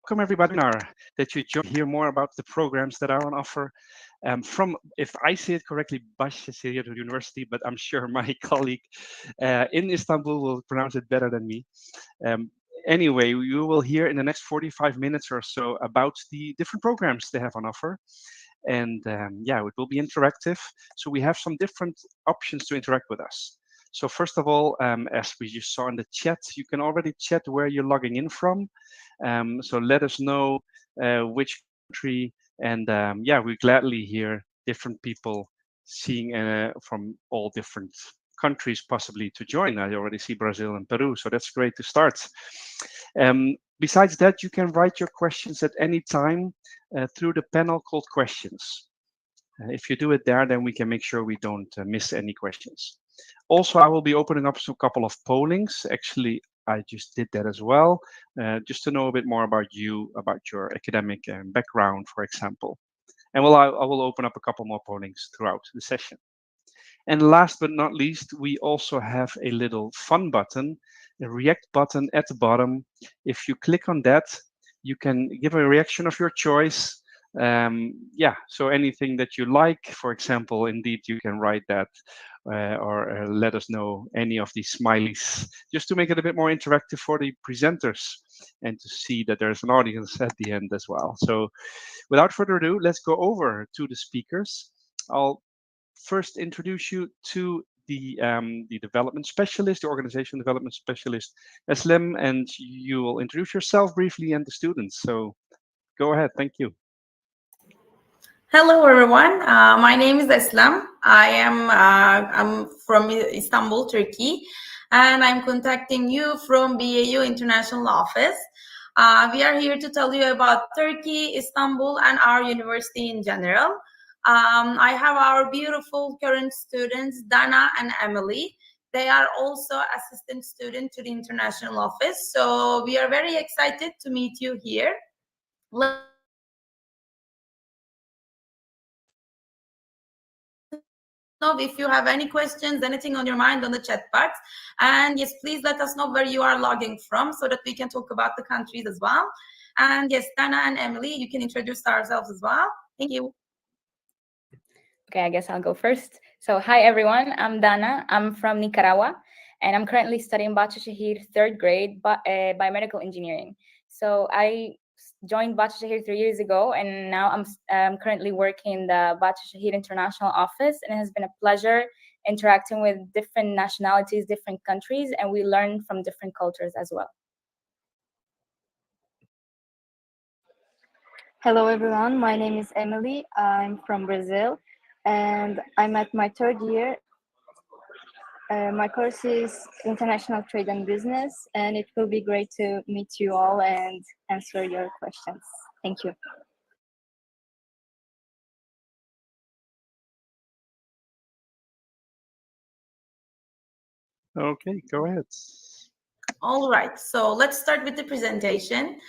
welcome everybody that you join hear more about the programs that are on offer from, if I say it correctly, Bahceşehir University, but I'm sure my colleague in Istanbul will pronounce it better than me. Anyway, you will hear in the next 45 minutes or so about the different programs they have on offer. And yeah, it will be interactive. So we have some different options to interact with us. So first of all, as we just saw in the chat, you can already chat where you're logging in from. So let us know which country, and yeah, we gladly hear different people seeing from all different countries possibly to join. I already see Brazil and Peru, so that's great to start. Besides that, you can write your questions at any time through the panel called questions. If you do it there, then we can make sure we don't miss any questions. Also, I will be opening up a couple of pollings. Actually, I just did that as well, just to know a bit more about you, about your academic background, for example. And I will open up a couple more pollings throughout the session. And last but not least, we also have a little fun button, a react button at the bottom. If you click on that, you can give a reaction of your choice. Yeah, so anything that you like, for example, indeed, you can write that or let us know any of these smileys, just to make it a bit more interactive for the presenters and to see that there's an audience at the end as well. So without further ado, let's go over to the speakers. I'll first introduce you to the development specialist, the organization development specialist, Eslem, and you will introduce yourself briefly and the students. So go ahead. Thank you. Hello, everyone. My name is Eslem. I'm from Istanbul, Turkey, and I'm contacting you from BAU International Office. We are here to tell you about Turkey, Istanbul, and our university in general. I have our beautiful current students, Dana and Emily. They are also assistant student to the international office. So we are very excited to meet you here. Know if you have any questions, anything on your mind on the chat box. And yes, please let us know where you are logging from so that we can talk about the countries as well. And yes, Dana and Emily, you can introduce ourselves as well. Thank you. Okay, I guess I'll go first. So hi, everyone. I'm Dana. I'm from Nicaragua, and I'm currently studying Bahçeşehir 3rd grade biomedical engineering. So I joined Bahçeşehir 3 years ago, and now I'm currently working in the Bahçeşehir International Office, and it has been a pleasure interacting with different nationalities, different countries, and we learn from different cultures as well. Hello, everyone. My name is Emily. I'm from Brazil, and I'm at my 3rd year. My course is International Trade and Business, and it will be great to meet you all and answer your questions. Thank you. Okay, go ahead. All right, so let's start with the presentation.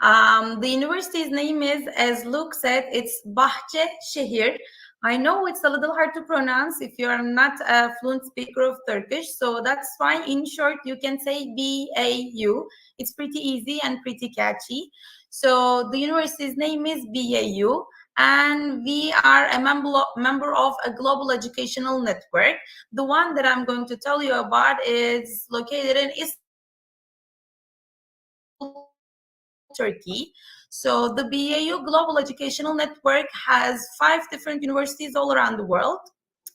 The university's name is, as Luke said, it's Bahçeşehir. I know it's a little hard to pronounce if you are not a fluent speaker of Turkish, so that's fine. In short, you can say BAU. It's pretty easy and pretty catchy. So the university's name is BAU, and we are a member of a global educational network. The one that I'm going to tell you about is located in Istanbul, Turkey. So the BAU Global Educational Network has 5 different universities all around the world,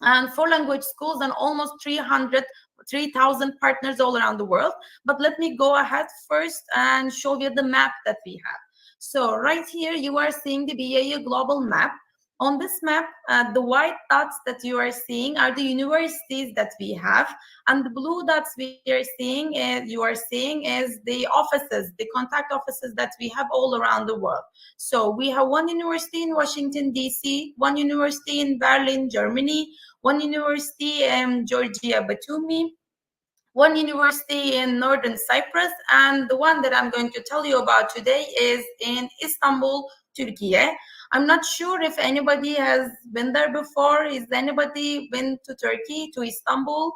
and 4 language schools and almost 3,000 partners all around the world. But let me go ahead first and show you the map that we have. So right here, you are seeing the BAU global map. On this map, the white dots that you are seeing are the universities that we have, and the blue dots you are seeing is the offices, the contact offices that we have all around the world. So we have 1 university in Washington, D.C., 1 university in Berlin, Germany, 1 university in Georgia, Batumi, 1 university in Northern Cyprus, and the one that I'm going to tell you about today is in Istanbul, Turkey. I'm not sure if anybody has been there before. Is anybody been to Turkey, to Istanbul?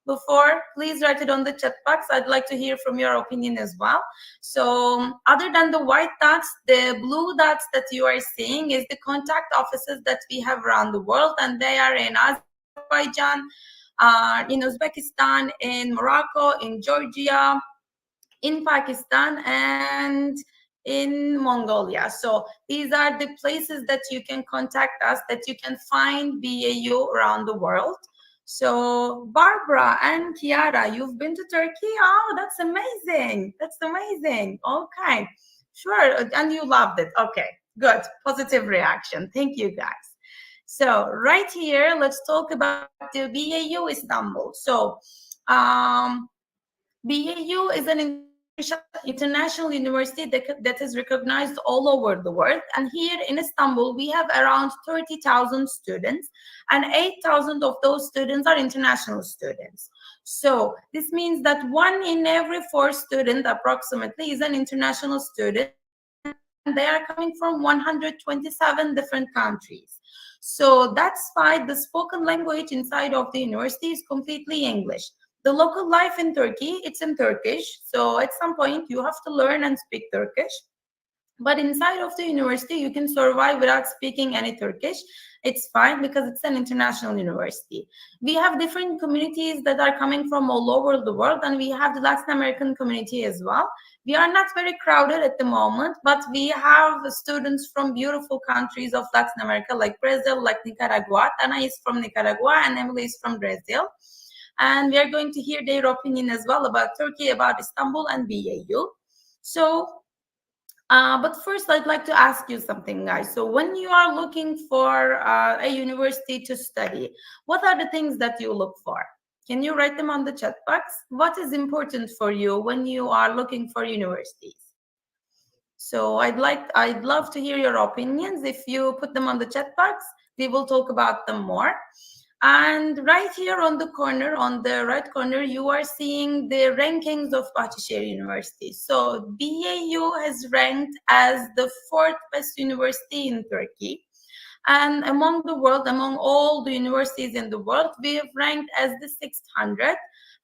before, please write it on the chat box. I'd like to hear from your opinion as well. So other than the white dots, the blue dots that you are seeing is the contact offices that we have around the world, and they are in Azerbaijan, in Uzbekistan, in Morocco, in Georgia, in Pakistan, and in Mongolia. So these are the places that you can contact us, that you can find BAU around the world. So Barbara and Kiara, you've been to Turkey? Oh, that's amazing. That's amazing. Okay, sure. And you loved it. Okay, good. Positive reaction. Thank you, guys. So right here, let's talk about the BAU Istanbul. So BAU is an international university that is recognized all over the world. And here in Istanbul, we have around 30,000 students, and 8,000 of those students are international students. So this means that 1 in every 4 students approximately is an international student, and they are coming from 127 different countries. So that's why the spoken language inside of the university is completely English. The local life in Turkey, it's in Turkish. So at some point you have to learn and speak Turkish. But inside of the university, you can survive without speaking any Turkish. It's fine because it's an international university. We have different communities that are coming from all over the world, and we have the Latin American community as well. We are not very crowded at the moment, but we have students from beautiful countries of Latin America, like Brazil, like Nicaragua. Anna is from Nicaragua and Emily is from Brazil. And we are going to hear their opinion as well about Turkey, about Istanbul and BAU. So, but first I'd like to ask you something, guys. So when you are looking for a university to study, what are the things that you look for? Can you write them on the chat box? What is important for you when you are looking for universities? So I'd love to hear your opinions. If you put them on the chat box, we will talk about them more. And right here on the corner, on the right corner, you are seeing the rankings of Bahçeşehir University. So BAU has ranked as the 4th best university in Turkey. And among the world, among all the universities in the world, we have ranked as the 600.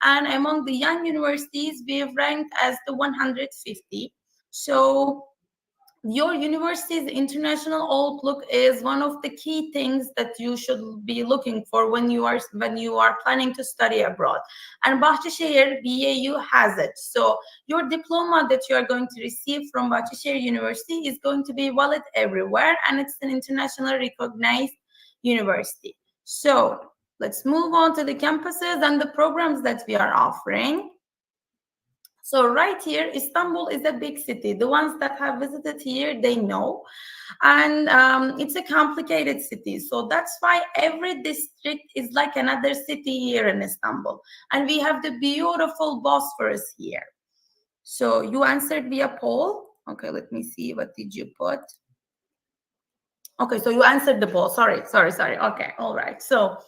And among the young universities, we have ranked as the 150. So your university's international outlook is one of the key things that you should be looking for when you are planning to study abroad. And Bahçeşehir BAU has it. So your diploma that you are going to receive from Bahçeşehir University is going to be valid everywhere, and it's an internationally recognized university. So let's move on to the campuses and the programs that we are offering. So right here, Istanbul is a big city. The ones that have visited here, they know. And it's a complicated city. So that's why every district is like another city here in Istanbul. And we have the beautiful Bosphorus here. So you answered via poll. Okay, let me see. What did you put? Okay, so you answered the poll. Sorry. Okay, all right. So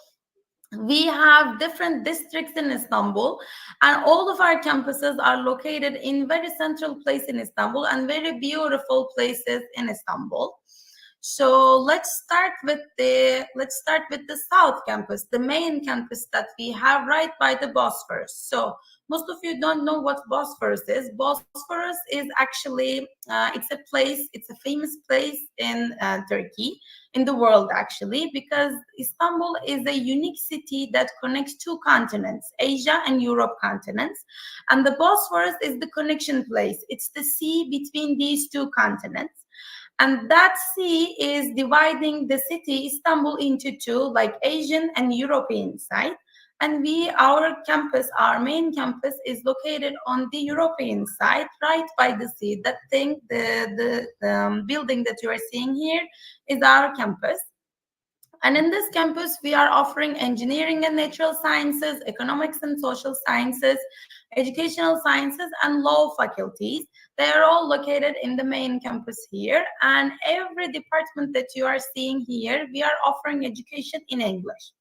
we have different districts in Istanbul, and all of our campuses are located in very central place in Istanbul and very beautiful places in Istanbul. So let's start with the South Campus, the main campus that we have right by the Bosphorus. So most of you don't know what Bosphorus is. Bosphorus is actually it's a famous place in Turkey, in the world actually, because Istanbul is a unique city that connects 2 continents, Asia and Europe continents. And the Bosphorus is the connection place. It's the sea between these 2 continents. And that sea is dividing the city Istanbul into 2, like Asian and European side. And our main campus is located on the European side, right by the sea. That thing, the building that you are seeing here is our campus. And in this campus, we are offering engineering and natural sciences, economics and social sciences, educational sciences, and law faculties. They are all located in the main campus here. And every department that you are seeing here, we are offering education in English.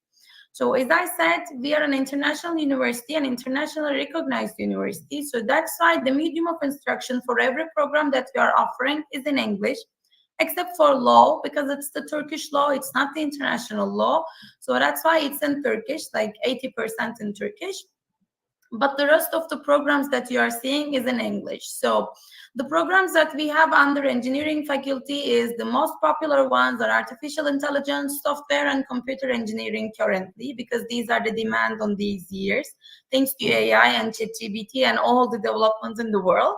So as I said, we are an international university, an internationally recognized university. So that's why the medium of instruction for every program that we are offering is in English, except for law, because it's the Turkish law, it's not the international law. So that's why it's in Turkish, like 80% in Turkish. but the rest of the programs that you are seeing is in English. So the programs that we have under engineering faculty is the most popular ones are artificial intelligence, software, and computer engineering currently, because these are the demand on these years, thanks to AI and ChatGPT and all the developments in the world.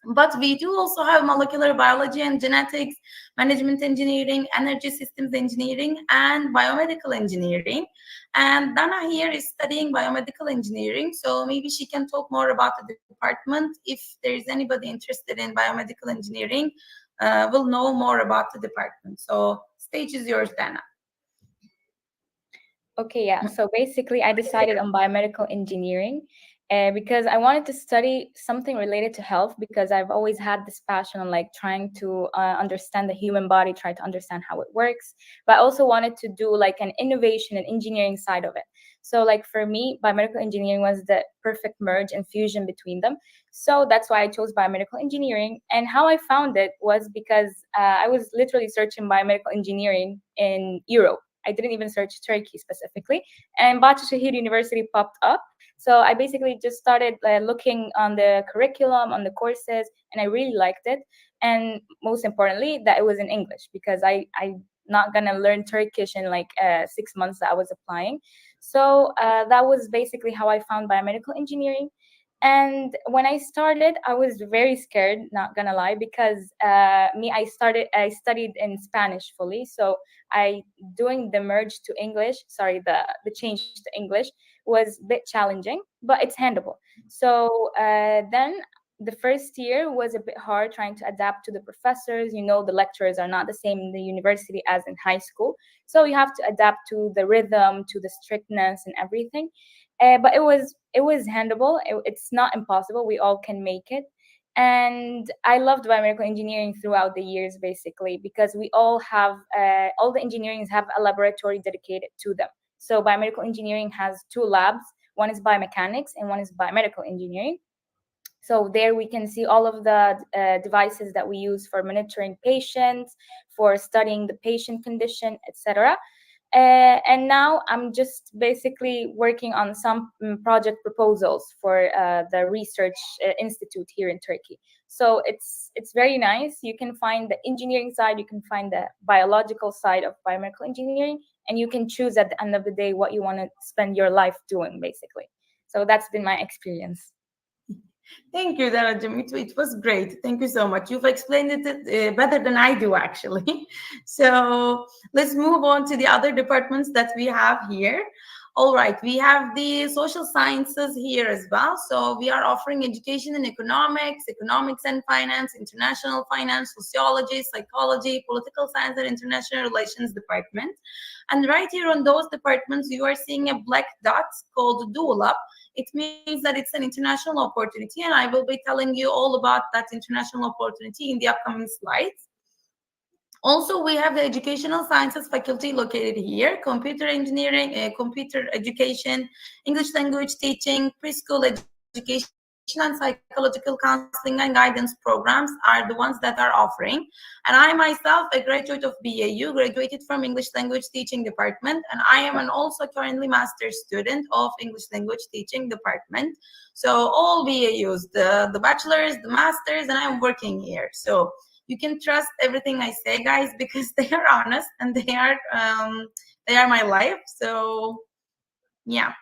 But we do also have molecular biology and genetics, management engineering, energy systems engineering, and biomedical engineering. And Dana here is studying biomedical engineering, so maybe she can talk more about the department. If there is anybody interested in biomedical engineering, will know more about the department. So stage is yours, Dana. Okay, yeah. So basically, I decided on biomedical engineering because I wanted to study something related to health, because I've always had this passion on like trying to understand the human body, try to understand how it works. But I also wanted to do like an innovation and engineering side of it. So like for me, biomedical engineering was the perfect merge and fusion between them. So that's why I chose biomedical engineering. And how I found it was because I was literally searching biomedical engineering in Europe. I didn't even search Turkey specifically, and Bahceşehir University popped up. So I basically just started looking on the curriculum, on the courses, and I really liked it. And most importantly, that it was in English, because I'm not gonna learn Turkish in like 6 months that I was applying. So that was basically how I found biomedical engineering. And when I started, I was very scared, not gonna lie, because I studied in Spanish fully. So I doing the merge to English, sorry, the change to English was a bit challenging, but it's handleable. So then the first year was a bit hard trying to adapt to the professors. You know, the lecturers are not the same in the university as in high school. So you have to adapt to the rhythm, to the strictness and everything. But it was handleable. It's not impossible. We all can make it. And I loved biomedical engineering throughout the years, basically, because we all have all the engineerings have a laboratory dedicated to them. So biomedical engineering has 2 labs. One is biomechanics and one is biomedical engineering. So there we can see all of the devices that we use for monitoring patients, for studying the patient condition, etc. And now I'm just basically working on some project proposals for the research institute here in Turkey. So it's very nice. You can find the engineering side, you can find the biological side of biomedical engineering, and you can choose at the end of the day what you want to spend your life doing, basically. So that's been my experience. Thank you, Darajam. It was great. Thank you so much. You've explained it better than I do, actually. So let's move on to the other departments that we have here. All right, we have the social sciences here as well. So we are offering education in economics and finance, international finance, sociology, psychology, political science, and international relations department. And right here on those departments, you are seeing a black dot called DULAP. It means that it's an international opportunity, and I will be telling you all about that international opportunity in the upcoming slides. Also, we have the educational sciences faculty located here, computer engineering, computer education, English language teaching, preschool education, and psychological counseling and guidance programs are the ones that are offering. And I myself, a graduate of BAU, graduated from English language teaching department, and I am an also currently master's student of English language teaching department. So all BAUs, the bachelors, the masters, and I'm working here. So you can trust everything I say, guys, because they are honest and they are my life. So yeah,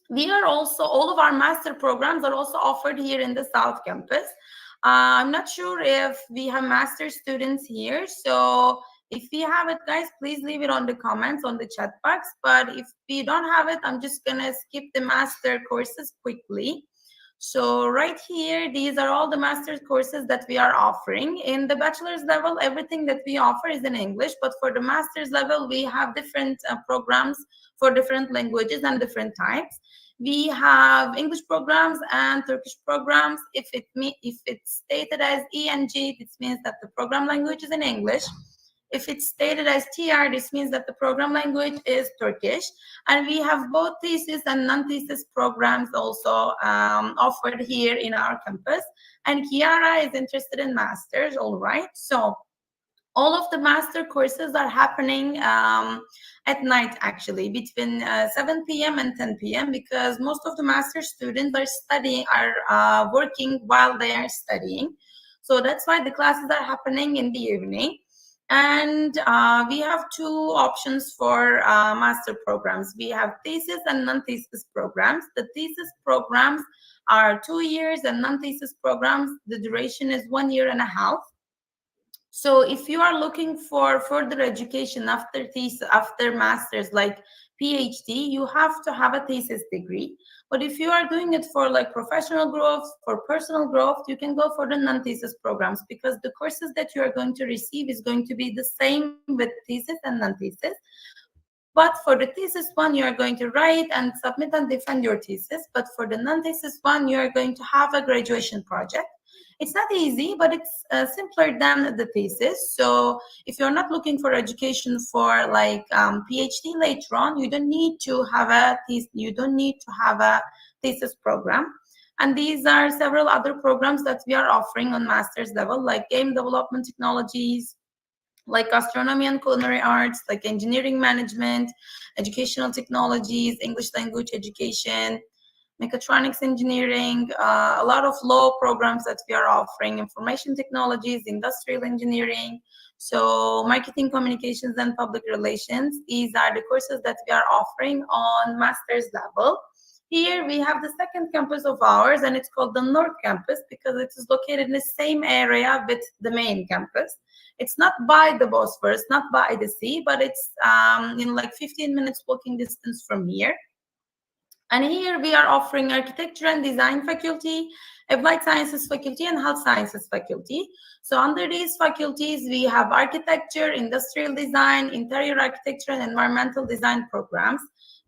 we are also, all of our master programs are also offered here in the South Campus. I'm not sure if we have master students here. So if we have it, guys, please leave it on the comments on the chat box. But if we don't have it, I'm just gonna skip the master courses quickly. So right here, these are all the master's courses that we are offering. In the bachelor's level, everything that we offer is in English, but for the master's level, we have different programs for different languages and different types. We have English programs and Turkish programs. If it's stated as ENG, this means that the program language is in English. If it's stated as TR, this means that the program language is Turkish. And we have both thesis and non-thesis programs also offered here in our campus. And Kiara is interested in masters, all right. So All of the master courses are happening at night, actually, between 7 p.m. and 10 p.m. because most of the master students are working while they are studying. So that's why the classes are happening in the evening. And we have two options for master programs. We have thesis and non-thesis programs. The thesis programs are 2 years, and non-thesis programs, the duration is 1.5 years. So if you are looking for further education after thesis, after master's, like PhD, you have to have a thesis degree. But if you are doing it for like professional growth, for personal growth, you can go for the non-thesis programs, because the courses that you are going to receive is going to be the same with thesis and non-thesis. But for the thesis one, you are going to write and submit and defend your thesis. But for the non-thesis one, you are going to have a graduation project. It's not easy, but it's simpler than the thesis. So if you're not looking for education for like PhD later on, you don't need to have a thesis. You don't need to have a thesis program. And these are several other programs that we are offering on master's level, like game development technologies, like gastronomy and culinary arts, like engineering management, educational technologies, English language education, mechatronics engineering, a lot of law programs that we are offering, information technologies, industrial engineering, so marketing, communications, and public relations. These are the courses that we are offering on master's level. Here we have the second campus of ours, and it's called the North Campus because it is located in the same area with the main campus. It's not by the Bosphorus, not by the sea, but it's in like 15 minutes walking distance from here. And here we are offering architecture and design faculty, applied sciences faculty, and health sciences faculty. So under these faculties, we have architecture, industrial design, interior architecture, and environmental design programs.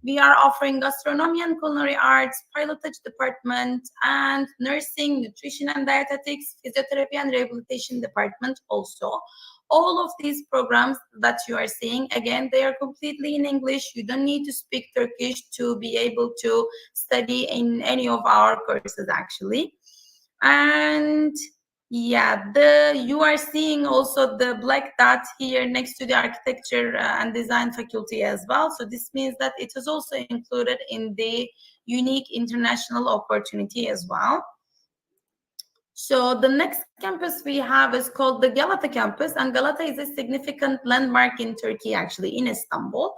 We are offering gastronomy and culinary arts, pilotage department, and nursing, nutrition and dietetics, physiotherapy and rehabilitation department also. All of these programs that you are seeing, again, they are completely in English. You don't need to speak Turkish to be able to study in any of our courses, actually. And yeah, you are seeing also the black dot here next to the architecture and design faculty as well. So this means that it is also included in the unique international opportunity as well. So the next campus we have is called the Galata campus, and Galata is a significant landmark in Turkey, actually, in Istanbul.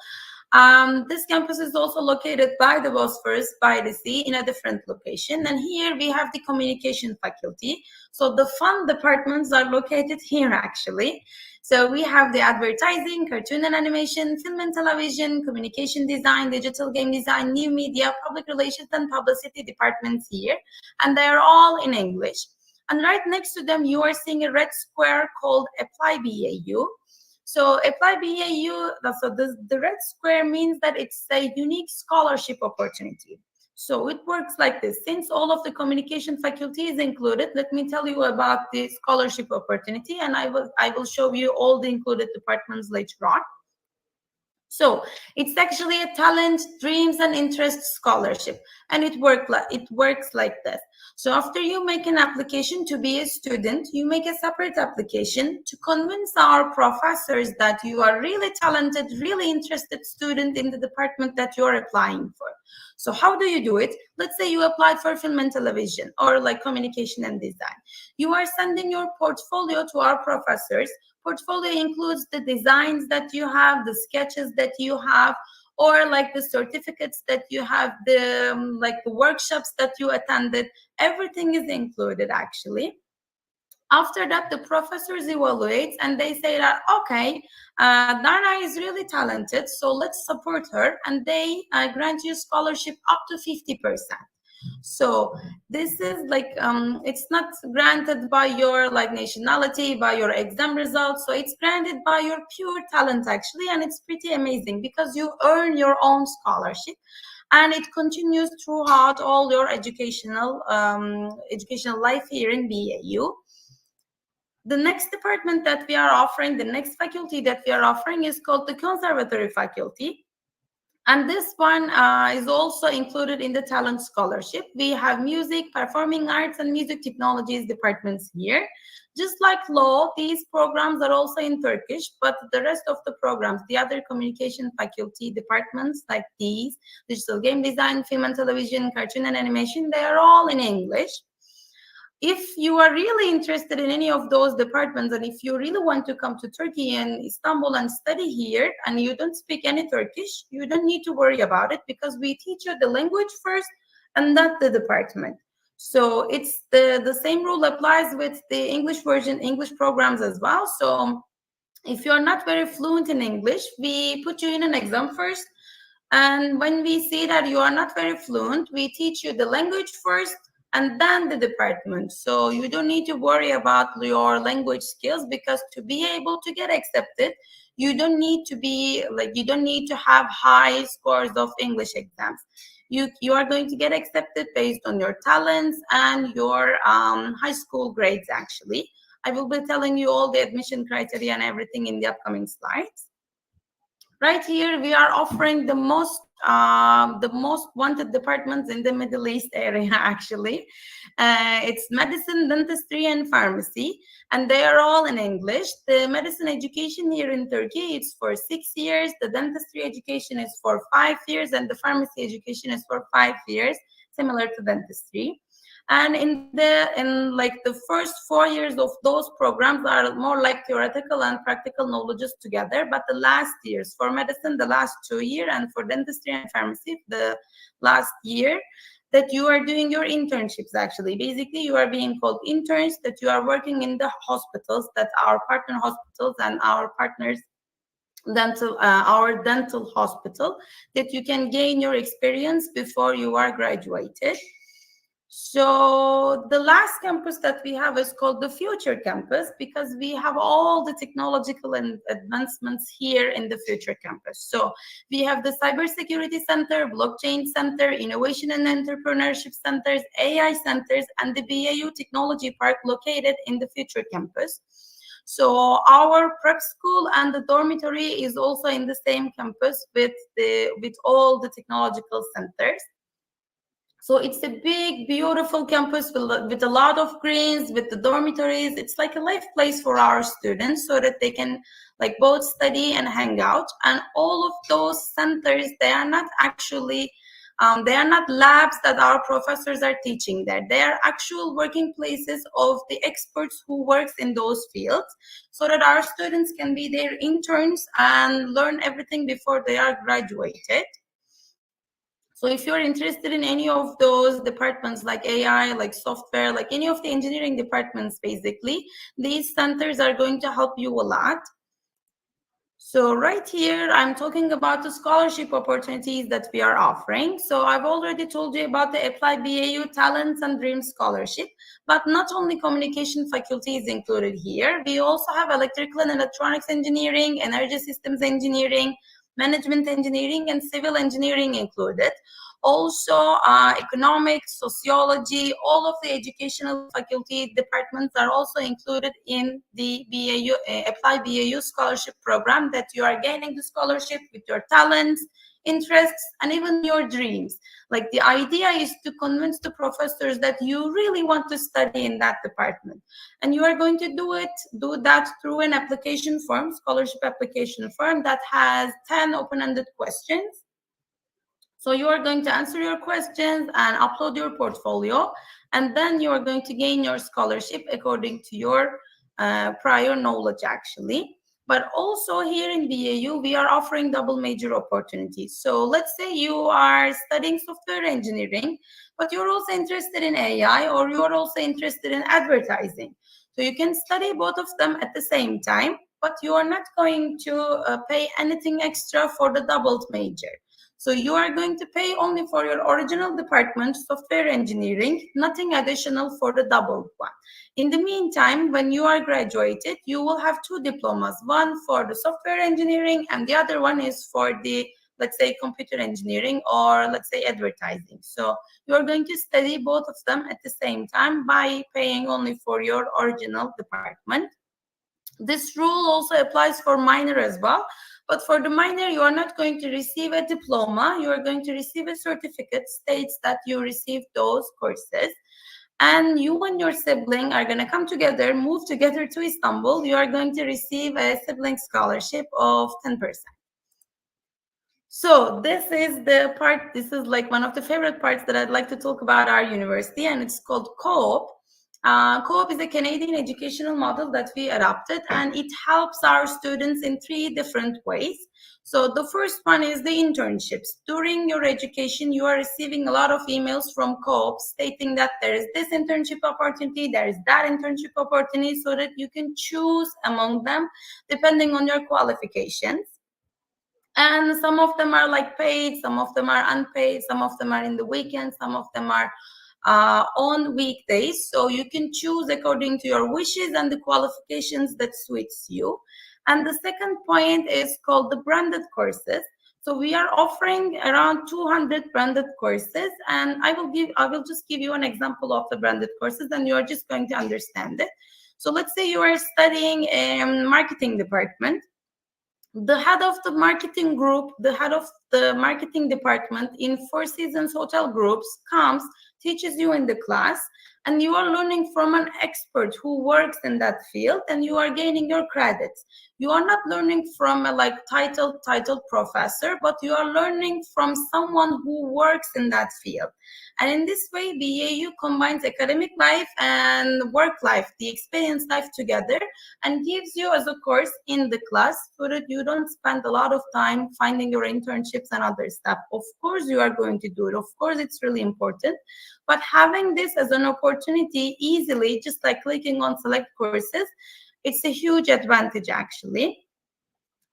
This campus is also located by the Bosphorus, by the sea, in a different location. And here we have the communication faculty. So the fun departments are located here, actually. So we have the advertising, cartoon and animation, film and television, communication design, digital game design, new media, public relations, and publicity departments here. And they are all in English. And right next to them, you are seeing a red square called Apply BAU. So Apply BAU, so the red square means that it's a unique scholarship opportunity. So it works like this. Since all of the communication faculty is included, let me tell you about the scholarship opportunity, and I will show you all the included departments later on. So it's actually a talent, dreams, and interest scholarship, and it works like this. So after you make an application to be a student, you make a separate application to convince our professors that you are really talented, really interested student in the department that you're applying for. So how do you do it? Let's say you applied for film and television or like communication and design. You are sending your portfolio to our professors. Portfolio includes the designs that you have, the sketches that you have, or like the certificates that you have, like the workshops that you attended. Everything is included, actually. After that, the professors evaluate and they say that, okay, Dana is really talented, so let's support her, and they grant you scholarship up to 50%. So this is like it's not granted by your like nationality, by your exam results, so it's granted by your pure talent, actually, and it's pretty amazing because you earn your own scholarship and it continues throughout all your educational life here in BAU. The next department that we are offering, the next faculty that we are offering is called the conservatory faculty. And this one is also included in the talent scholarship. We have music, performing arts, and music technologies departments here. Just like law, these programs are also in Turkish, but the rest of the programs, the other communication faculty departments like these, digital game design, film and television, cartoon and animation, they are all in English. If you are really interested in any of those departments, and if you really want to come to Turkey and Istanbul and study here, and you don't speak any Turkish, you don't need to worry about it, because we teach you the language first and not the department. So it's the same rule applies with the English version, English programs as well. So if you're not very fluent in English, we put you in an exam first. And when we see that you are not very fluent, we teach you the language first and then the department. So you don't need to worry about your language skills, because to be able to get accepted, you don't need to have high scores of English exams. You are going to get accepted based on your talents and your high school grades, actually. I will be telling you all the admission criteria and everything in the upcoming slides. Right here, we are offering the most wanted departments in the Middle East area, actually. It's medicine, dentistry, and pharmacy, and they are all in English. The medicine education here in Turkey, it's for 6 years. The dentistry education is for 5 years, and the pharmacy education is for 5 years, similar to dentistry. And in the first 4 years of those programs are more like theoretical and practical knowledges together. But the last years for medicine, the last 2 years, and for dentistry and pharmacy, the last year, that you are doing your internships, actually. Basically, you are being called interns, that you are working in the hospitals, that our partner hospitals and our partners our dental hospital, that you can gain your experience before you are graduated. So the last campus that we have is called the Future Campus, because we have all the technological and advancements here in the Future Campus. So we have the Cybersecurity Center, Blockchain Center, Innovation and Entrepreneurship Centers, AI Centers, and the BAU Technology Park located in the Future Campus. So our prep school and the dormitory is also in the same campus with all the technological centers. So it's a big, beautiful campus with a lot of greens, with the dormitories. It's like a life place for our students, so that they can both study and hang out. And all of those centers, they are not actually, they are not labs that our professors are teaching there. They are actual working places of the experts who works in those fields, so that our students can be their interns and learn everything before they are graduated. So if you're interested in any of those departments, like AI, like software, like any of the engineering departments, basically, these centers are going to help you a lot. So right here, I'm talking about the scholarship opportunities that we are offering. So I've already told you about the Apply BAU Talents and Dreams Scholarship, but not only communication faculty is included here. We also have electrical and electronics engineering, energy systems engineering, management engineering, and civil engineering included. Also, economics, sociology, all of the educational faculty departments are also included in the Apply BAU scholarship program, that you are gaining the scholarship with your talents, interests, and even your dreams. Like, the idea is to convince the professors that you really want to study in that department. And you are going to do that through an application form, scholarship application form, that has 10 open-ended questions. So you are going to answer your questions and upload your portfolio, and then you are going to gain your scholarship according to your prior knowledge, actually. But also here in BAU, we are offering double major opportunities. So let's say you are studying software engineering, but you're also interested in AI, or you're also interested in advertising. So you can study both of them at the same time, but you are not going to pay anything extra for the doubled major. So you are going to pay only for your original department, software engineering, nothing additional for the doubled one. In the meantime, when you are graduated, you will have 2 diplomas, one for the software engineering and the other one is for the, let's say, computer engineering, or let's say advertising. So you are going to study both of them at the same time by paying only for your original department. This rule also applies for minor as well. But for the minor, you are not going to receive a diploma. You are going to receive a certificate states that you received those courses. And you and your sibling are going to come together, move together to Istanbul. You are going to receive a sibling scholarship of 10%. So this is the part, this is like one of the favorite parts that I'd like to talk about our university, and it's called Co-op. Co-op is a Canadian educational model that we adopted, and it helps our students in 3 different ways. So the first one is the internships. During your education, you are receiving a lot of emails from Co-op stating that there is this internship opportunity, there is that internship opportunity, so that you can choose among them depending on your qualifications. And some of them are like paid, some of them are unpaid, some of them are in the weekend, some of them are on weekdays. So you can choose according to your wishes and the qualifications that suits you. And the second point is called the branded courses. So we are offering around 200 branded courses, and I will just give you an example of the branded courses, and you are just going to understand it. So let's say you are studying in marketing department. The head of the marketing group, the head of the marketing department in Four Seasons Hotel Groups comes, teaches you in the class, and you are learning from an expert who works in that field, and you are gaining your credits. You are not learning from a like titled professor, but you are learning from someone who works in that field. And in this way, BAU combines academic life and work life, the experience life together, and gives you as a course in the class so that you don't spend a lot of time finding your internships and other stuff. Of course, you are going to do it. Of course, it's really important. But having this as an opportunity easily, just like clicking on select courses, it's a huge advantage actually.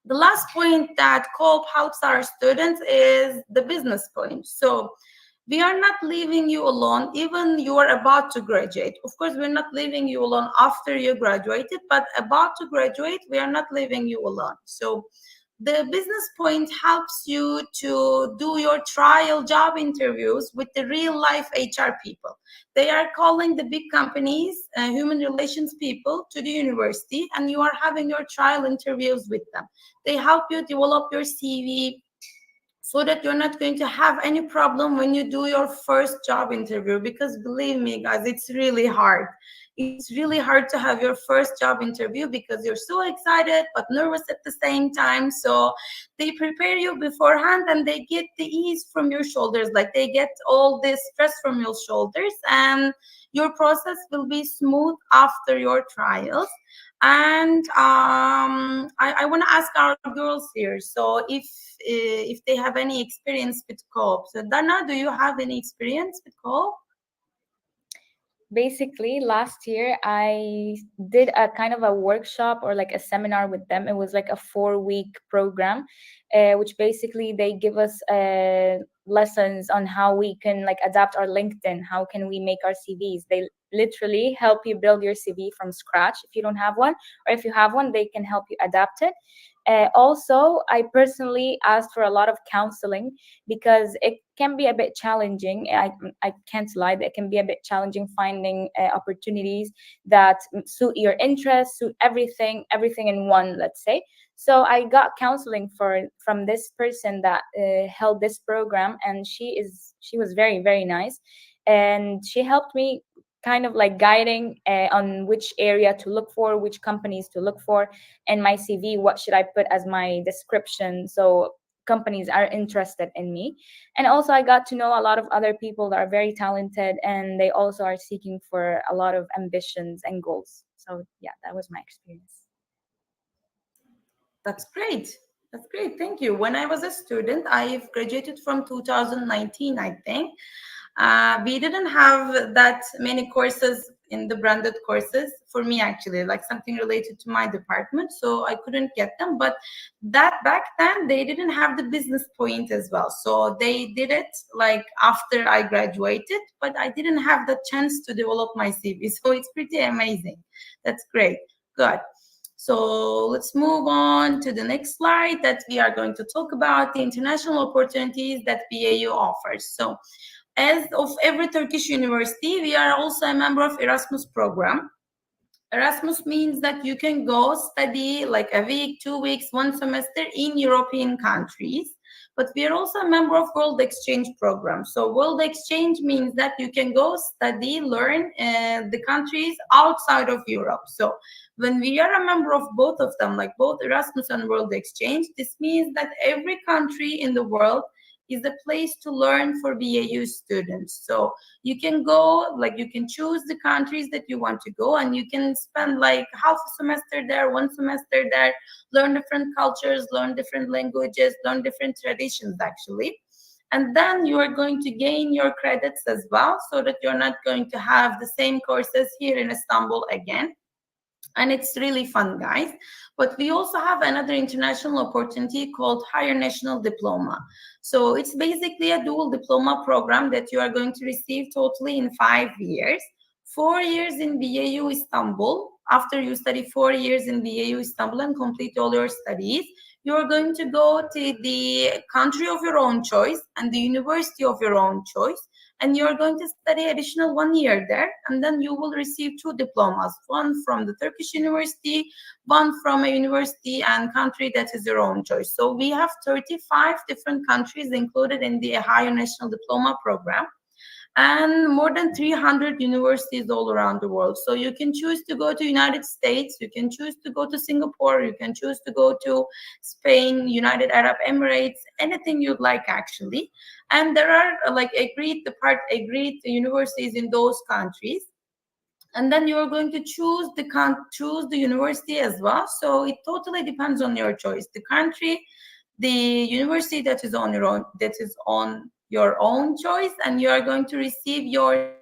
The last point that Co-op helps our students is the business point. So we are not leaving you alone, even you are about to graduate. Of course, we're not leaving you alone after you graduated, but about to graduate, we are not leaving you alone. So the business point helps you to do your trial job interviews with the real life HR people. They are calling the big companies, human relations people to the university, and you are having your trial interviews with them. They help you develop your CV, so that you're not going to have any problem when you do your first job interview, because believe me guys, it's really hard. It's really hard to have your first job interview because you're so excited but nervous at the same time. So they prepare you beforehand and they get the ease from your shoulders, like they get all this stress from your shoulders, and your process will be smooth after your trials. And I want to ask our girls here, so if they have any experience with Co-op. So Dana, do you have any experience with Co-op? Basically, last year I did a kind of a workshop or like a seminar with them. It was like a 4-week program, which basically they give us lessons on how we can like adapt our LinkedIn, how can we make our CVs. They literally help you build your CV from scratch if you don't have one, or if you have one, they can help you adapt it. Also, I personally asked for a lot of counseling because it can be a bit challenging. I can't lie, it can be a bit challenging finding opportunities that suit your interests, suit everything in one, let's say. So I got counseling from this person that held this program, and she was very, very nice, and she helped me kind of like guiding on which area to look for, which companies to look for, and my CV, what should I put as my description so companies are interested in me. And also I got to know a lot of other people that are very talented, and they also are seeking for a lot of ambitions and goals. So yeah, that was my experience. That's great. That's great. Thank you. When I was a student, I've graduated from 2019, I think. We didn't have that many courses in the branded courses for me, actually, like something related to my department. So I couldn't get them. But that back then, they didn't have the business point as well. So they did it like after I graduated, but I didn't have the chance to develop my CV. So it's pretty amazing. That's great. Good. So let's move on to the next slide that we are going to talk about the international opportunities that BAU offers. So as of every Turkish university, we are also a member of Erasmus program. Erasmus means that you can go study like a week, 2 weeks, 1 semester in European countries. But we are also a member of World Exchange Program. So World Exchange means that you can go study, learn the countries outside of Europe. So when we are a member of both of them, like both Erasmus and World Exchange, this means that every country in the world is a place to learn for BAU students. So you can go, like you can choose the countries that you want to go, and you can spend like half a semester there, 1 semester there, learn different cultures, learn different languages, learn different traditions actually. And then you are going to gain your credits as well, so that you're not going to have the same courses here in Istanbul again. And it's really fun, guys. But we also have another international opportunity called Higher National Diploma. So it's basically a dual diploma program that you are going to receive totally in 5 years. 4 years in BAU Istanbul. After you study 4 years in BAU Istanbul and complete all your studies, you're going to go to the country of your own choice and the university of your own choice, and you're going to study additional 1 year there, and then you will receive 2 diplomas, one from the Turkish university, one from a university and country that is your own choice. So we have 35 different countries included in the Higher National Diploma program, and more than 300 universities all around the world. So you can choose to go to United States, you can choose to go to Singapore, you can choose to go to Spain, United Arab Emirates, anything you'd like actually. And there are like agreed universities in those countries. And then you're going to choose the university as well. So it totally depends on your choice. The country, the university that is on your own choice, and you are going to receive your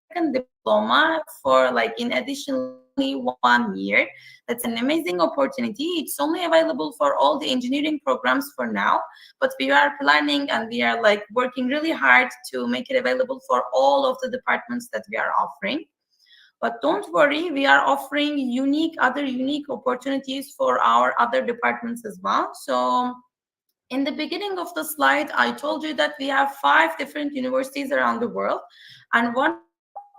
second diploma for like in addition 1 year. That's an amazing opportunity. It's only available for all the engineering programs for now, but we are planning and we are like working really hard to make it available for all of the departments that we are offering. But don't worry, we are offering other unique opportunities for our other departments as well. So in the beginning of the slide, I told you that we have 5 different universities around the world, and one of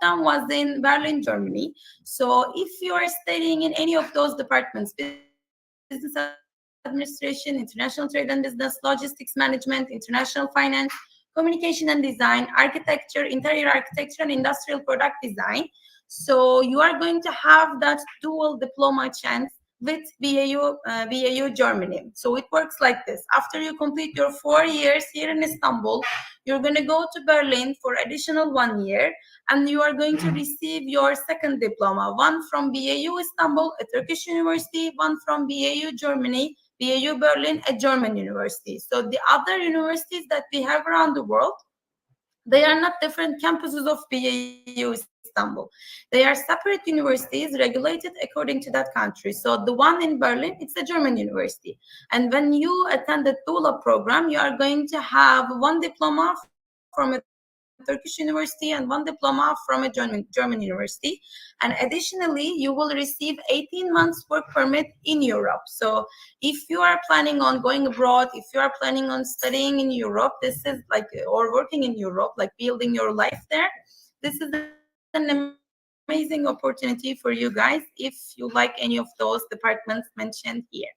them was in Berlin, Germany. So if you are studying in any of those departments, business administration, international trade and business, logistics management, international finance, communication and design, architecture, interior architecture, and industrial product design. So you are going to have that dual diploma chance with BAU Germany. So it works like this. After you complete your 4 years here in Istanbul, you're going to go to Berlin for additional 1 year, and you are going to receive your second diploma, one from BAU Istanbul, a Turkish university, one from BAU Germany, BAU Berlin, a German university. So the other universities that we have around the world, they are not different campuses of BAU Istanbul. They are separate universities regulated according to that country. So the one in Berlin, it's a German university. And when you attend the DULA program, you are going to have one diploma from a Turkish university and one diploma from a German university. And additionally, you will receive 18 months work permit in Europe. So if you are planning on going abroad, if you are planning on studying in Europe, this is like, or working in Europe, like building your life there, this is an amazing opportunity for you guys if you like any of those departments mentioned here.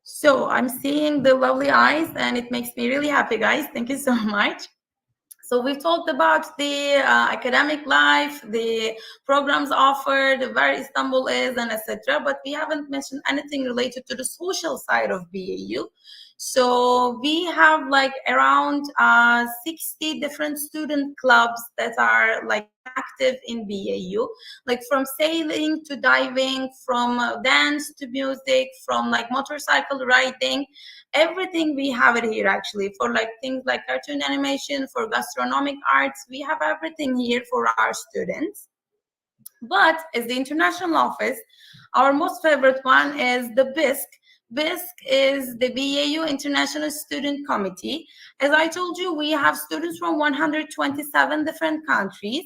So I'm seeing the lovely eyes and it makes me really happy, guys. Thank you so much. So we've talked about the academic life, the programs offered, where Istanbul is, and etc. But we haven't mentioned anything related to the social side of BAU. So we have like around 60 different student clubs that are like active in BAU, like from sailing to diving, from dance to music, from like motorcycle riding. Everything we have it here actually, for like things like cartoon animation, for gastronomic arts. We have everything here for our students. But as the international office, our most favorite one is the BISC. BISC is the BAU International Student Committee. As I told you, we have students from 127 different countries,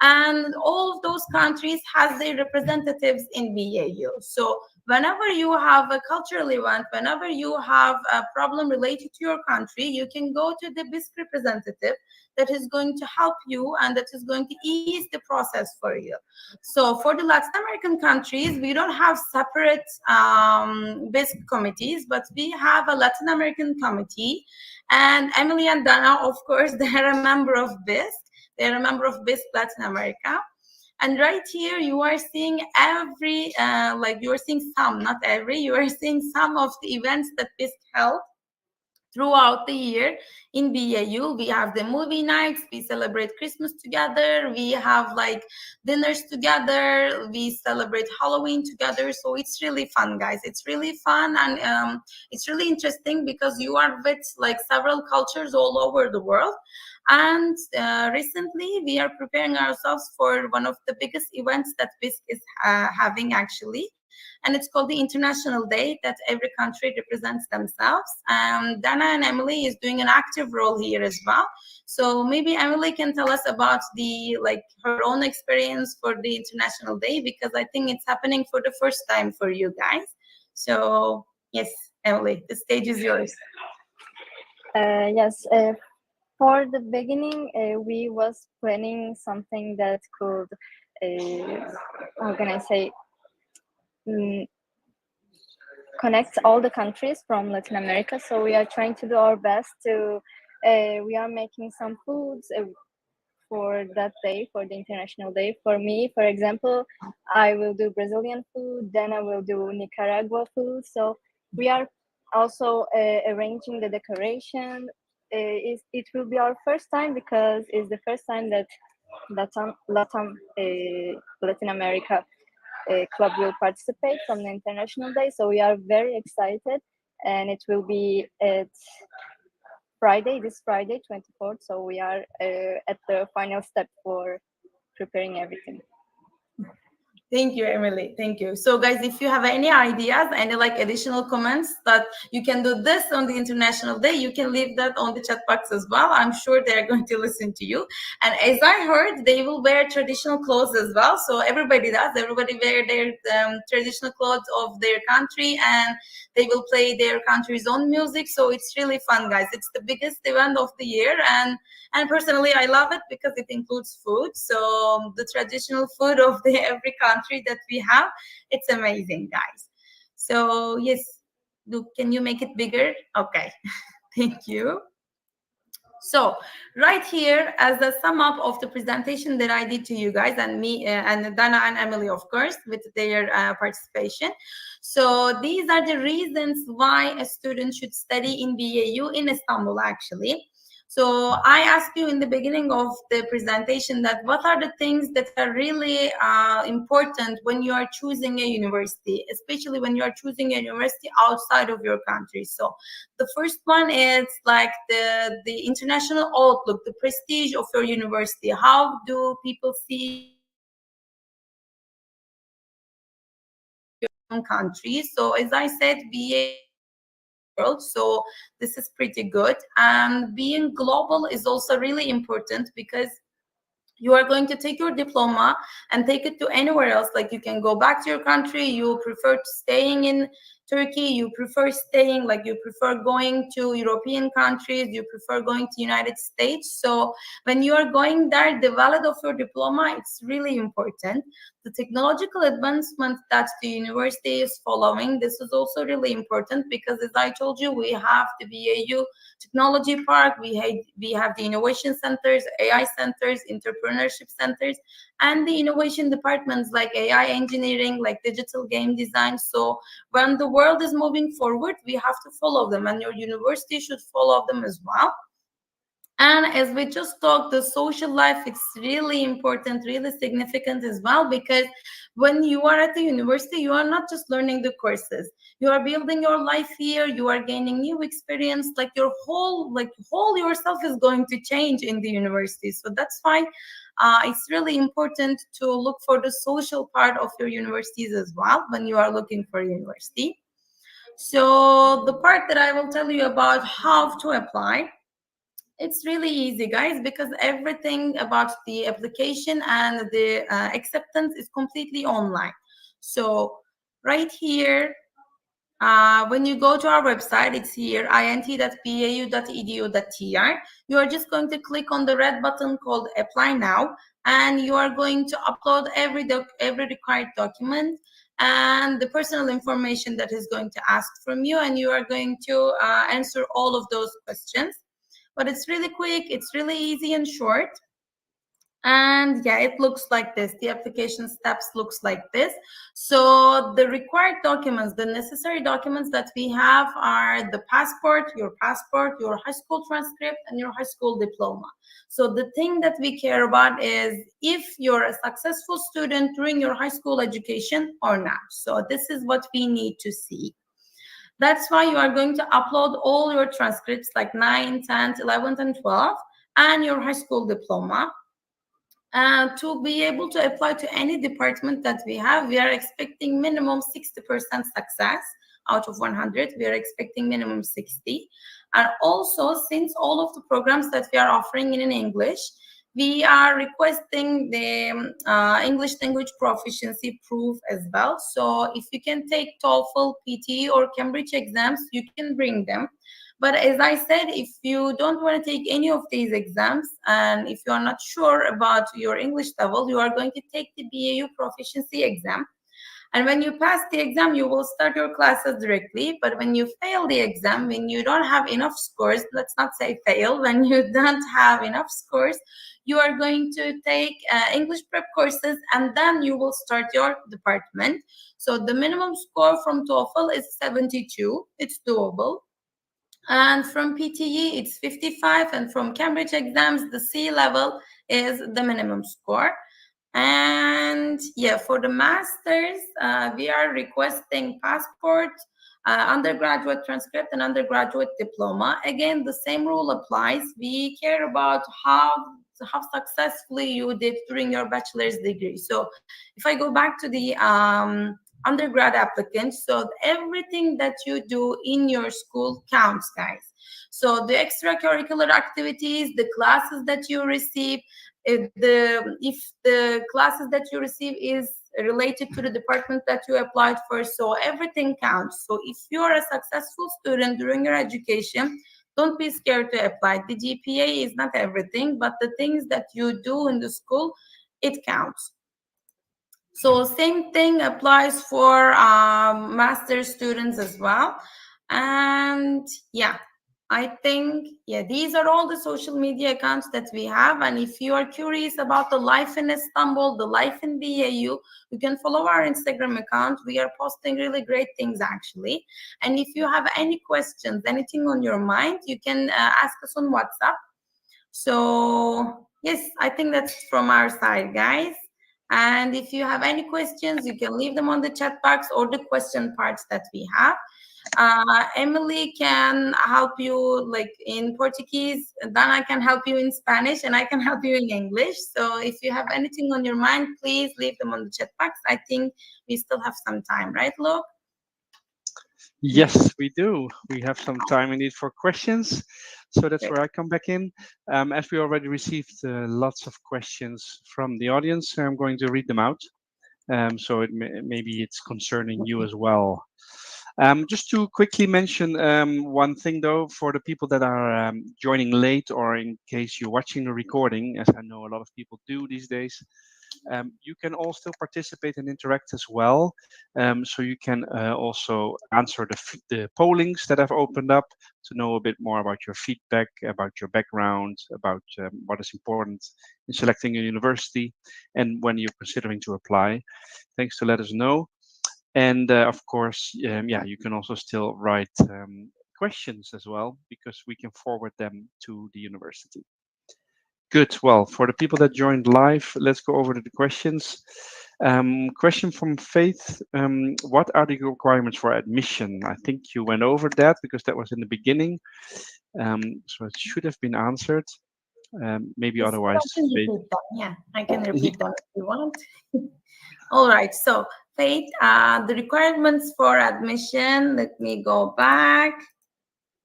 and all of those countries has their representatives in BAU. So whenever you have a cultural event, whenever you have a problem related to your country, you can go to the BISC representative that is going to help you and that is going to ease the process for you. So for the Latin American countries, we don't have separate BISC committees, but we have a Latin American committee. And Emily and Dana, of course, they're a member of BISC. They're a member of BISC Latin America. And right here, you are seeing you are seeing some, not every, you are seeing some of the events that BISC held throughout the year in BAU. We have the movie nights, we celebrate Christmas together, we have like dinners together, we celebrate Halloween together. So it's really fun, guys. It's really fun, and it's really interesting because you are with like several cultures all over the world. And recently we are preparing ourselves for one of the biggest events that BISC is having actually. And it's called the International Day, that every country represents themselves. Dana and Emily is doing an active role here as well. So maybe Emily can tell us about her own experience for the International Day, because I think it's happening for the first time for you guys. So yes, Emily, the stage is yours. Yes. For the beginning, we was planning something that could, how can I say, connect all the countries from Latin America. So we are trying to do our best to, we are making some foods for that day, for the International Day. For me, for example, I will do Brazilian food, then I will do Nicaragua food. So we are also arranging the decoration. It will be our first time, because it's the first time that Latin America club will participate from the International Day. So we are very excited, and it will be at this Friday, 24th. So we are at the final step for preparing everything. Thank you, Emily. Thank you. So guys, if you have any ideas, any additional comments that you can do this on the International Day, you can leave that on the chat box as well. I'm sure they're going to listen to you. And as I heard, they will wear traditional clothes as well. So everybody does. Everybody wear their traditional clothes of their country, and they will play their country's own music. So it's really fun, guys. It's the biggest event of the year. And personally, I love it because it includes food. So the traditional food of every country that we have, it's amazing, guys. So yes, can you make it bigger? Okay, thank you. So right here, as a sum up of the presentation that I did to you guys, and me and Dana and Emily, of course, with their participation. So these are the reasons why a student should study in BAU in Istanbul, actually. So I asked you in the beginning of the presentation that what are the things that are really important when you are choosing a university, especially when you are choosing a university outside of your country. So the first one is like the international outlook, the prestige of your university. How do people see your own country? So as I said, BA world, so this is pretty good. And being global is also really important, because you are going to take your diploma and take it to anywhere else. Like you can go back to your country, you prefer staying in Turkey, you prefer going to European countries, you prefer going to United States. So when you are going there, the valid of your diploma, it's really important. The technological advancement that the university is following, this is also really important, because as I told you, we have the BAU Technology Park, we have the innovation centers, AI centers, entrepreneurship centers, and the innovation departments like AI engineering, like digital game design. So when the world is moving forward, we have to follow them, and your university should follow them as well. And as we just talked, the social life, it's really important, really significant as well, because when you are at the university, you are not just learning the courses, you are building your life here, you are gaining new experience, like your whole yourself is going to change in the university. So that's why it's really important to look for the social part of your universities as well when you are looking for a university. So the part that I will tell you about how to apply, it's really easy, guys, because everything about the application and the acceptance is completely online. So right here, when you go to our website, it's here, int.bau.edu.tr. You are just going to click on the red button called Apply Now, and you are going to upload every required document and the personal information that is going to ask from you, and you are going to answer all of those questions. But it's really quick, it's really easy and short. And yeah, it looks like this. The application steps looks like this. So the required documents, the necessary documents that we have are the passport, your high school transcript, and your high school diploma. So the thing that we care about is if you're a successful student during your high school education or not. So this is what we need to see. That's why you are going to upload all your transcripts like 9, 10, 11, and 12, and your high school diploma. To be able to apply to any department that we have, we are expecting minimum 60% success out of 100. We are expecting minimum 60. And also, since all of the programs that we are offering in English, we are requesting the English language proficiency proof as well. So if you can take TOEFL, PTE, or Cambridge exams, you can bring them. But as I said, if you don't want to take any of these exams, and if you are not sure about your English level, you are going to take the BAU proficiency exam. And when you pass the exam, you will start your classes directly. But when you fail the exam, when you don't have enough scores, let's not say fail, when you don't have enough scores, you are going to take English prep courses, and then you will start your department. So the minimum score from TOEFL is 72. It's doable. And from PTE, it's 55. And from Cambridge exams, the C level is the minimum score. And yeah, for the masters, we are requesting passport, undergraduate transcript, and undergraduate diploma. Again, the same rule applies. We care about how successfully you did during your bachelor's degree. So if I go back to the undergrad applicants, so everything that you do in your school counts, guys. So the extracurricular activities, the classes that you receive, if the classes that you receive is related to the department that you applied for, so everything counts. So if you're a successful student during your education, don't be scared to apply. The GPA is not everything, but the things that you do in the school, it counts. So same thing applies for master's students as well. And yeah, I think, yeah, these are all the social media accounts that we have. And if you are curious about the life in Istanbul, the life in BAU, you can follow our Instagram account. We are posting really great things, actually. And if you have any questions, anything on your mind, you can ask us on WhatsApp. So yes, I think that's from our side, guys. And if you have any questions, you can leave them on the chat box or the question parts that we have. Emily can help you like in Portuguese, then I can help you in Spanish, and I can help you in English. So if you have anything on your mind, please leave them on the chat box. I think we still have some time, right, Luke? Yes, we do. We have some time indeed for questions. So that's where I come back in. As we already received lots of questions from the audience, I'm going to read them out. So maybe it's concerning you as well. Just to quickly mention one thing, though, for the people that are joining late, or in case you're watching the recording, as I know a lot of people do these days, you can all still participate and interact as well. So you can also answer the pollings that I've opened up to know a bit more about your feedback, about your background, about what is important in selecting a university, and when you're considering to apply. Thanks to let us know. And of course, yeah, you can also still write questions as well, because we can forward them to the university. Good. Well, for the people that joined live, let's go over to the questions. Question from Faith. What are the requirements for admission? I think you went over that because that was in the beginning. So it should have been answered. Maybe otherwise. Yeah, I can repeat them if you want. All right. So Faith, the requirements for admission, let me go back.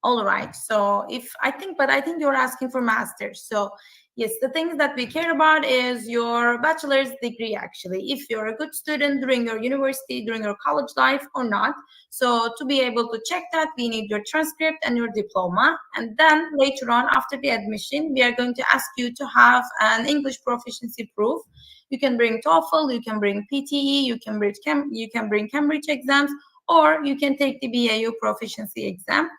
All right. So I think you're asking for masters. So Yes, the things that we care about is your bachelor's degree, actually, if you're a good student during your university, during your college life or not. So to be able to check that, we need your transcript and your diploma. And then later on, after the admission, we are going to ask you to have an English proficiency proof. You can bring TOEFL, you can bring PTE, you can bring Cambridge exams, or you can take the BAU proficiency exam.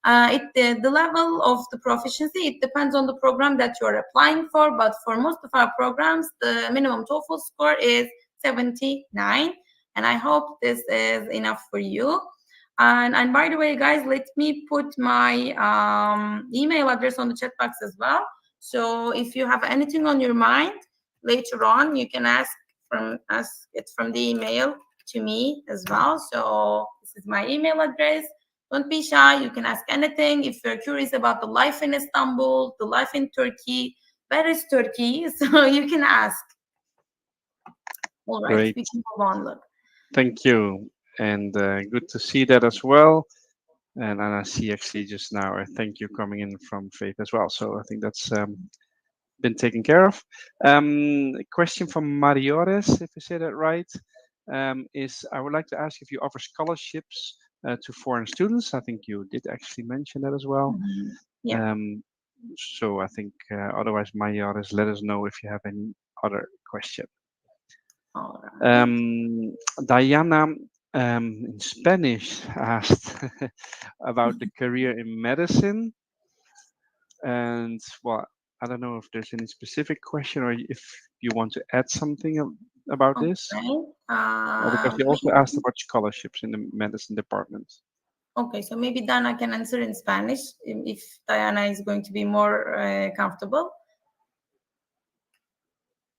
The level of the proficiency, it depends on the program that you're applying for, but for most of our programs, the minimum TOEFL score is 79, and I hope this is enough for you. And by the way, guys, let me put my email address on the chat box as well. So if you have anything on your mind later on, you can ask it from the email to me as well. So this is my email address. Don't be shy. You can ask anything. If you're curious about the life in Istanbul, the life in Turkey, where is Turkey? So you can ask. All right, Great. we can move on. Look. Thank you. And good to see that as well. And I see actually just now a thank you coming in from Faith as well. So I think that's been taken care of. A question from Mariores, if I say that right, is I would like to ask if you offer scholarships to foreign students. I think you did actually mention that as well. Yeah. So I think otherwise, Mariores, let us know if you have any other question. All right. Diana in Spanish asked about the career in medicine. And well, I don't know if there's any specific question or if you want to add something about this. Because you also asked about scholarships in the medicine department. Okay, so maybe Dana can answer in Spanish if Diana is going to be more comfortable.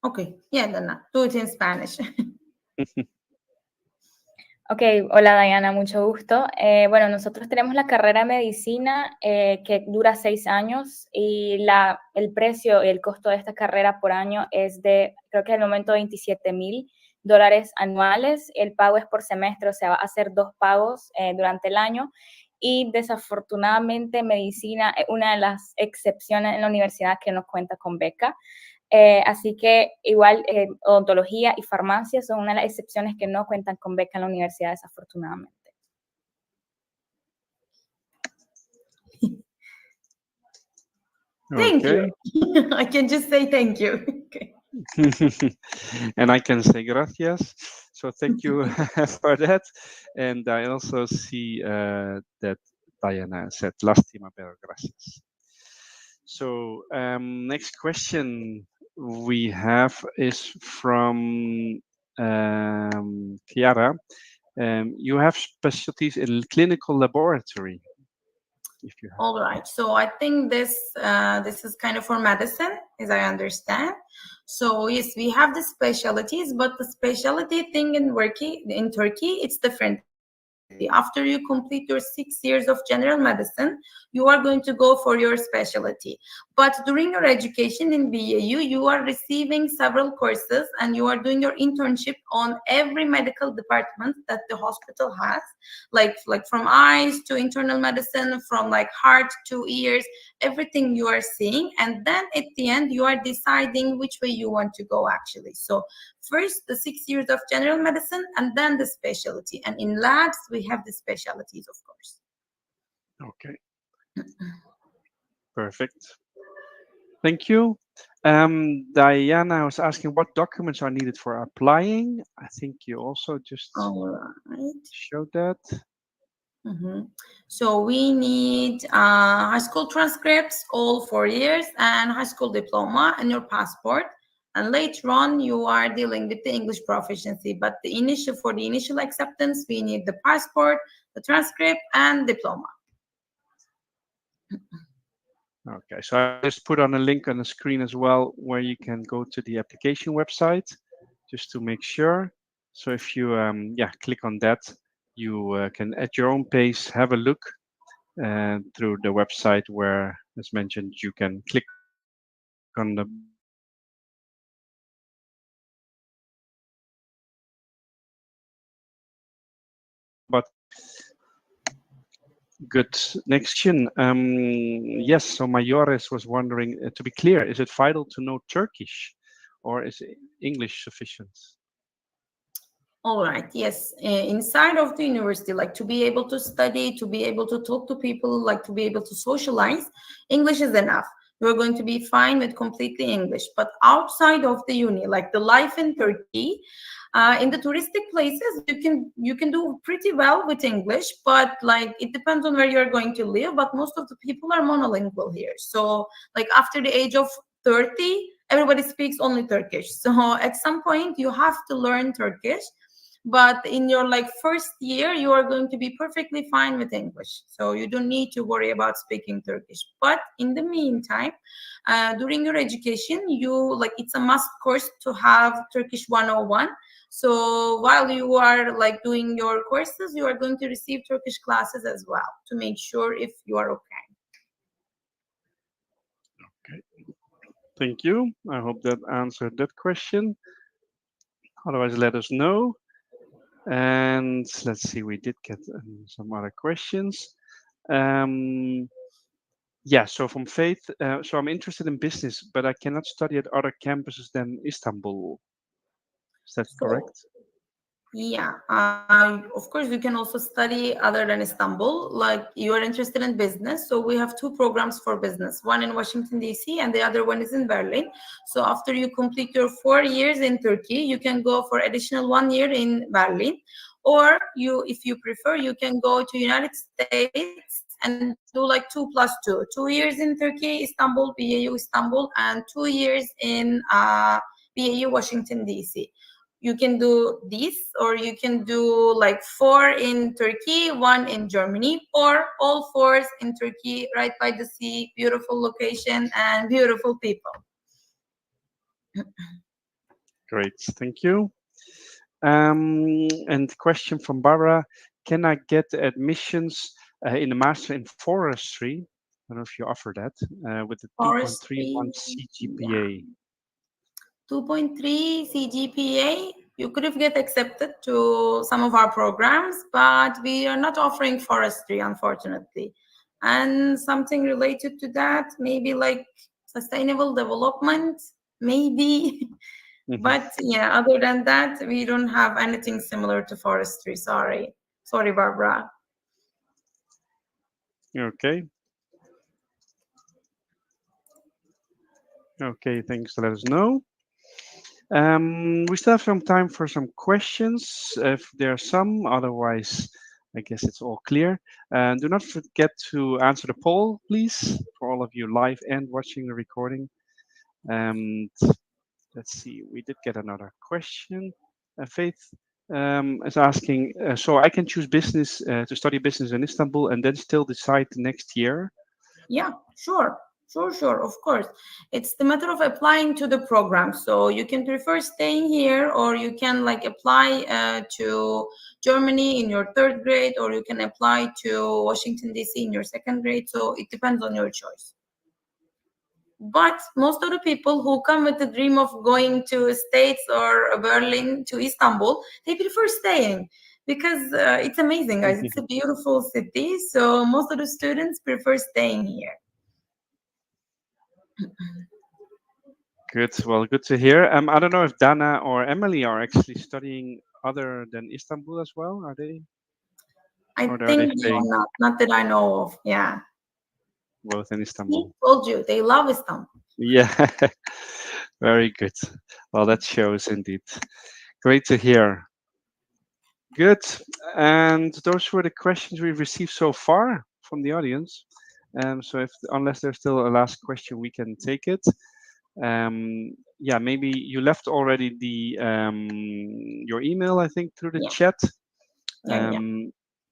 Okay, yeah, Dana, do it in Spanish. Ok, hola Diana, mucho gusto. Bueno, nosotros tenemos la carrera de medicina que dura 6 años y el precio y el costo de esta carrera por año es de, creo que al momento, $27,000 anuales. El pago es por semestre, o sea, va a hacer 2 pagos durante el año. Y desafortunadamente medicina es una de las excepciones en la universidad que no cuenta con beca. Así que igual odontología y farmacia son una de las excepciones que no cuentan con beca en la universidad, desafortunadamente. Thank you. I can just say thank you. Okay. And I can say gracias. So thank you for that. And I also see that Diana said lástima pero gracias. So next question we have is from Chiara. You have specialties in clinical laboratory. If you have. All right. So I think this is kind of for medicine, as I understand. So yes, we have the specialties, but the specialty thing in Turkey, it's different. After you complete your 6 years of general medicine, you are going to go for your specialty. But during your education in BAU, you are receiving several courses and you are doing your internship on every medical department that the hospital has, like from eyes to internal medicine, from like heart to ears, everything you are seeing. And then at the end, you are deciding which way you want to go, actually. So first, the 6 years of general medicine, and then the specialty. And in labs, we have the specialties, of course. Okay. Perfect. Thank you. Diana was asking what documents are needed for applying. I think you also just showed that. So we need high school transcripts, all 4 years, and high school diploma and your passport. And later on, you are dealing with the English proficiency. But for the initial acceptance, we need the passport, the transcript, and diploma. Okay, so I just put on a link on the screen as well, where you can go to the application website, just to make sure. So if you click on that, you can at your own pace have a look through the website where, as mentioned, you can click on the Good. Next question. Yes, so Mayores was wondering, to be clear, is it vital to know Turkish or is English sufficient? All right. Yes. Inside of the university, like to be able to study, to be able to talk to people, like to be able to socialize, English is enough. You're going to be fine with completely English. But outside of the uni, like the life in Turkey, in the touristic places, you can do pretty well with English, but like it depends on where you're going to live. But most of the people are monolingual here. So like after the age of 30, everybody speaks only Turkish. So at some point you have to learn Turkish, but in your like first year you are going to be perfectly fine with English, so you don't need to worry about speaking Turkish. But in the meantime, during your education, you like it's a must course to have Turkish 101. So while you are like doing your courses, you are going to receive Turkish classes as well to make sure if you are okay. Okay. Thank you. I hope that answered that question. Otherwise, let us know. And let's see, we did get some other questions. Yeah, so from Faith, so I'm interested in business, but I cannot study at other campuses than Istanbul. Is that So correct? yeah, of course, you can also study other than Istanbul. Like you are interested in business, so we have two programs for business. One in Washington D.C. and the other one is in Berlin. So after you complete your 4 years in Turkey, you can go for additional 1 year in Berlin, or if you prefer, you can go to United States and do like 2+2, 2 years in Turkey, Istanbul, BAU Istanbul, and 2 years in BAU Washington D.C. You can do this, or you can do like 4 in Turkey, 1 in Germany, or all 4s in Turkey, right by the sea, beautiful location and beautiful people. Great, thank you. And question from Barbara, can I get admissions in the Master in Forestry? I don't know if you offer that, with the Forestry, 2.31 yeah. CGPA. 2.3 CGPA, you could have get accepted to some of our programs, but we are not offering forestry, unfortunately. And something related to that, maybe like sustainable development, maybe. But yeah, other than that, we don't have anything similar to forestry. Sorry, Barbara. Okay. Okay, thanks. Let us know. We still have some time for some questions, if there are some. Otherwise, I guess it's all clear. Do not forget to answer the poll, please, for all of you live and watching the recording. And let's see, we did get another question. Faith is asking, so I can choose business to study business in Istanbul and then still decide next year? Yeah, sure, of course. It's the matter of applying to the program. So you can prefer staying here, or you can like apply to Germany in your 3rd grade, or you can apply to Washington D.C. in your 2nd grade. So it depends on your choice. But most of the people who come with the dream of going to States or Berlin to Istanbul, they prefer staying because it's amazing, guys. It's a beautiful city. So most of the students prefer staying here. Good. Well, good to hear. I don't know if Dana or Emily are actually studying other than Istanbul as well. Are they? I Or are they think staying not that I know of. Yeah. both in He Istanbul? told you they love Istanbul. Yeah. Very good. Well, that shows indeed. Great to hear. Good. And those were the questions we've received so far from the audience. So unless there's still a last question, we can take it. Yeah, maybe you left already your email, I think, through the Yeah. chat. Yeah.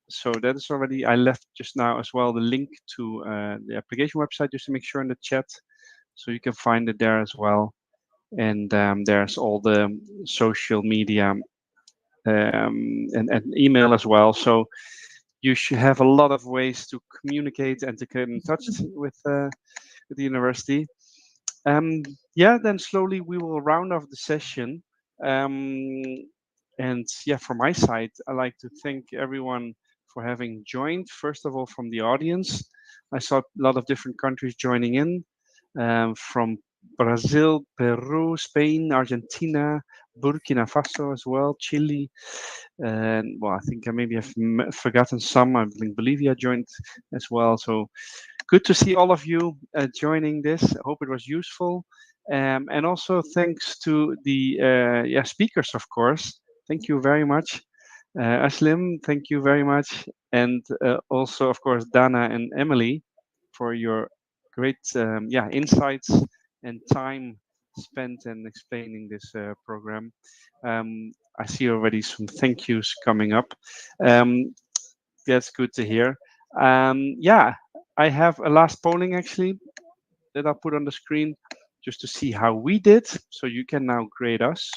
So that is already, I left just now as well the link to the application website just to make sure in the chat. So you can find it there as well. And there's all the social media and email as well. So you should have a lot of ways to communicate and to get in touch with the university. Yeah, then slowly we will round off the session. And yeah, from my side, I like to thank everyone for having joined. First of all, from the audience, I saw a lot of different countries joining in, from Brazil, Peru, Spain, Argentina, Burkina Faso as well, Chile, and well, I think I maybe have forgotten some. I think Bolivia joined as well. So good to see all of you joining this. I hope it was useful. And also thanks to the speakers, of course. Thank you very much. Aslim, thank you very much. And also, of course, Dana and Emily for your great insights and time spent in explaining this program. I see already some thank yous coming up. That's good to hear. I have a last polling actually that I'll put on the screen just to see how we did. So you can now grade us.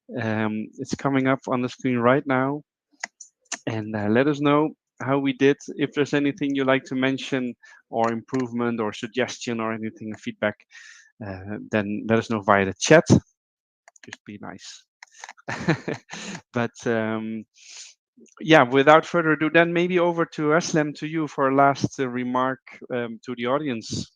It's coming up on the screen right now. And let us know how we did. If there's anything you like to mention or improvement or suggestion or anything, feedback, then let us know via the chat. Just be nice. But without further ado, then maybe over to Aslem, to you for a last remark to the audience.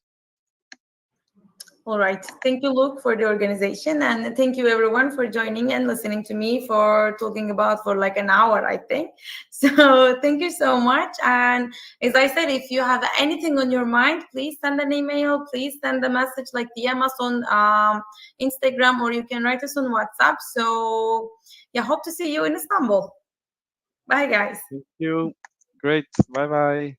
All right. Thank you, Luke, for the organization. And thank you, everyone, for joining and listening to me for talking about for like an hour, I think. So thank you so much. And as I said, if you have anything on your mind, please send an email. Please send a message, like DM us on Instagram, or you can write us on WhatsApp. So yeah, hope to see you in Istanbul. Bye, guys. Thank you. Great. Bye-bye.